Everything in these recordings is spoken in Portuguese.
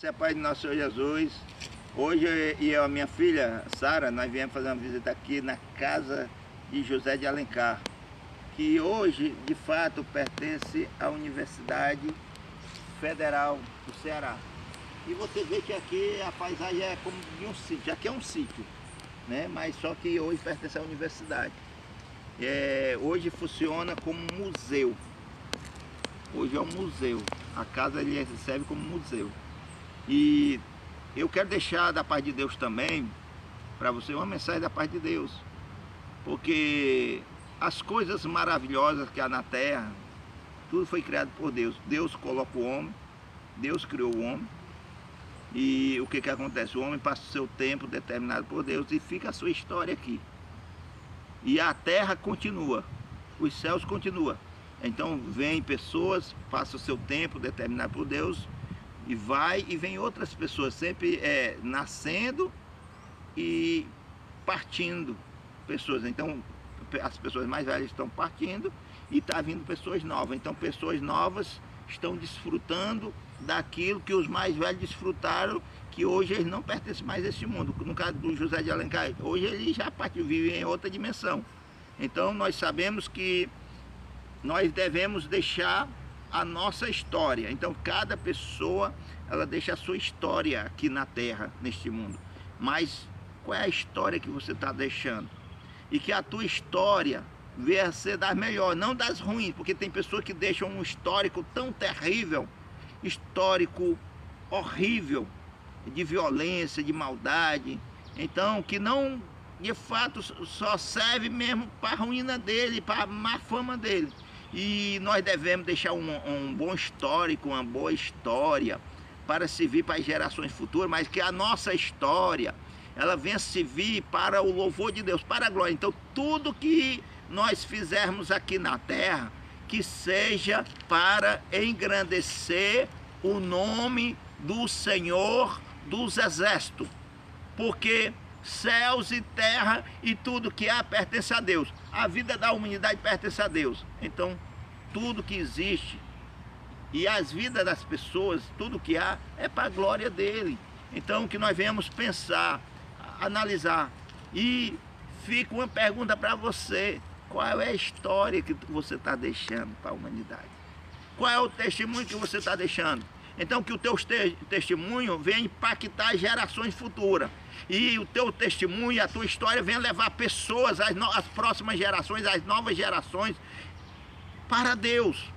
Se a paz do nosso Senhor Jesus, hoje eu e a minha filha Sara, nós viemos fazer uma visita aqui na casa de José de Alencar, que hoje de fato pertence à Universidade Federal do Ceará. E você vê que aqui a paisagem é como de um sítio, aqui é um sítio, né? Mas só que hoje pertence à universidade. Hoje funciona como museu. Hoje é um museu. A casa ele serve como museu. E eu quero deixar da parte de Deus também, para você, uma mensagem da parte de Deus. Porque as coisas maravilhosas que há na terra, tudo foi criado por Deus. Deus coloca o homem, Deus criou o homem. E o que acontece? O homem passa o seu tempo determinado por Deus e fica a sua história aqui. E a terra continua, os céus continuam. Então vem pessoas, passa o seu tempo determinado por Deus, e vai e vem outras pessoas, sempre nascendo e partindo pessoas. Então as pessoas mais velhas estão partindo e está vindo pessoas novas. Então pessoas novas estão desfrutando daquilo que os mais velhos desfrutaram, que hoje eles não pertencem mais a esse mundo. No caso do José de Alencar, hoje ele já vive em outra dimensão. Então nós sabemos que nós devemos deixar a nossa história. Então cada pessoa, ela deixa a sua história aqui na terra, neste mundo. Mas qual é a história que você está deixando? E que a tua história venha a ser das melhores, não das ruins, porque tem pessoas que deixam um histórico tão terrível, histórico horrível, de violência, de maldade, então que não, de fato, só serve mesmo para a ruína dele, para a má fama dele. E nós devemos deixar um bom histórico, uma boa história para servir para as gerações futuras, mas que a nossa história, ela venha servir para o louvor de Deus, para a glória. Então tudo que nós fizermos aqui na terra, que seja para engrandecer o nome do Senhor dos Exércitos, porque céus e terra e tudo que há pertence a Deus. A vida da humanidade pertence a Deus. Então tudo que existe e as vidas das pessoas, tudo que há é para a glória dele. Então que nós venhamos pensar, analisar. E fica uma pergunta para você: qual é a história que você está deixando para a humanidade? Qual é o testemunho que você está deixando? Então que o teu testemunho venha impactar as gerações futuras. E o teu testemunho e a tua história venha levar pessoas, as próximas gerações, as novas gerações, para Deus.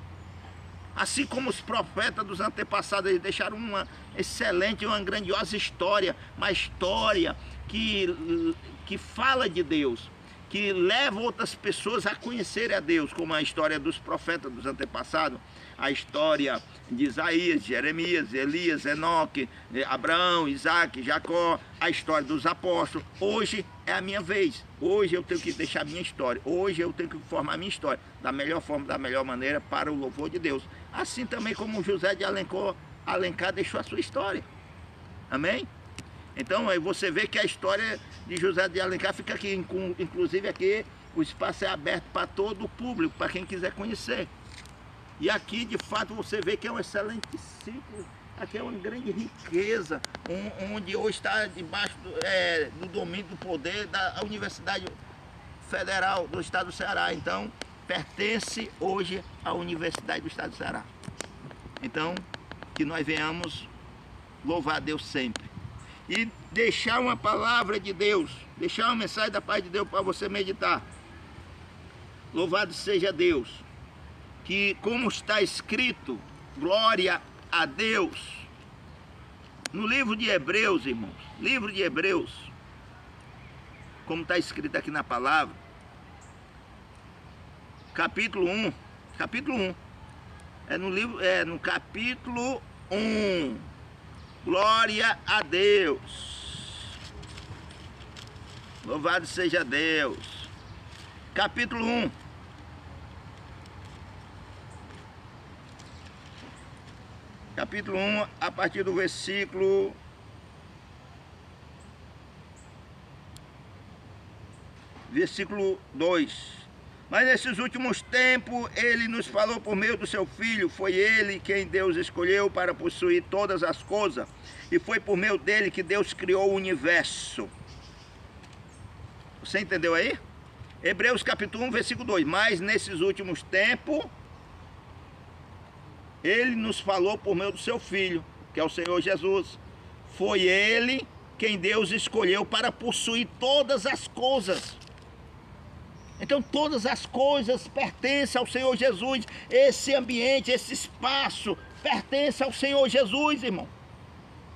Assim como os profetas dos antepassados, eles deixaram uma excelente, uma grandiosa história. Uma história que fala de Deus, que leva outras pessoas a conhecerem a Deus, como a história dos profetas dos antepassados, a história de Isaías, Jeremias, Elias, Enoque, Abraão, Isaac, Jacó, a história dos apóstolos. Hoje é a minha vez, hoje eu tenho que deixar a minha história, hoje eu tenho que formar a minha história da melhor forma, da melhor maneira, para o louvor de Deus. Assim também como José de Alencar deixou a sua história. Amém? Então aí você vê que a história de José de Alencar fica aqui, inclusive aqui o espaço é aberto para todo o público, para quem quiser conhecer. E aqui de fato você vê que é um excelente sítio, aqui é uma grande riqueza, onde hoje está debaixo do domínio, do poder da Universidade Federal do Estado do Ceará. Então pertence hoje à Universidade do Estado do Ceará. Então que nós venhamos louvar a Deus sempre. E deixar uma palavra de Deus, deixar uma mensagem da paz de Deus para você meditar. Louvado seja Deus, que como está escrito, glória a Deus. No livro de Hebreus, irmãos, livro de Hebreus, como está escrito aqui na palavra, capítulo 1, no capítulo 1, glória a Deus. Louvado seja Deus. Capítulo 1. Capítulo 1, a partir do versículo 2. Mas nesses últimos tempos, ele nos falou por meio do seu Filho. Foi ele quem Deus escolheu para possuir todas as coisas. E foi por meio dele que Deus criou o universo. Você entendeu aí? Hebreus capítulo 1, versículo 2. Mas nesses últimos tempos, ele nos falou por meio do seu Filho, que é o Senhor Jesus. Foi ele quem Deus escolheu para possuir todas as coisas. Então todas as coisas pertencem ao Senhor Jesus. Esse ambiente, esse espaço pertence ao Senhor Jesus, irmão.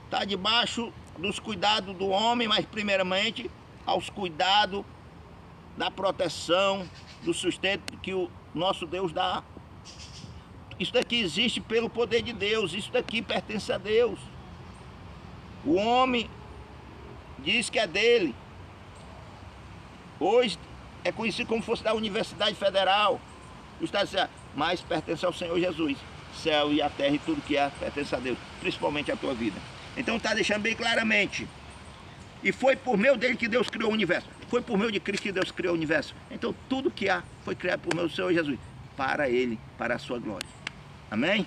Está debaixo dos cuidados do homem, mas primeiramente aos cuidados da proteção, do sustento que o nosso Deus dá. Isso daqui existe pelo poder de Deus, isso daqui pertence a Deus. O homem diz que é dele. Hoje é conhecido como fosse da Universidade Federal. O Estado dizendo, mas pertence ao Senhor Jesus. Céu e a terra e tudo que há pertence a Deus, principalmente a tua vida. Então está deixando bem claramente. E foi por meio dele que Deus criou o universo. Foi por meio de Cristo que Deus criou o universo. Então tudo que há foi criado por meio do Senhor Jesus. Para ele, para a sua glória. Amém?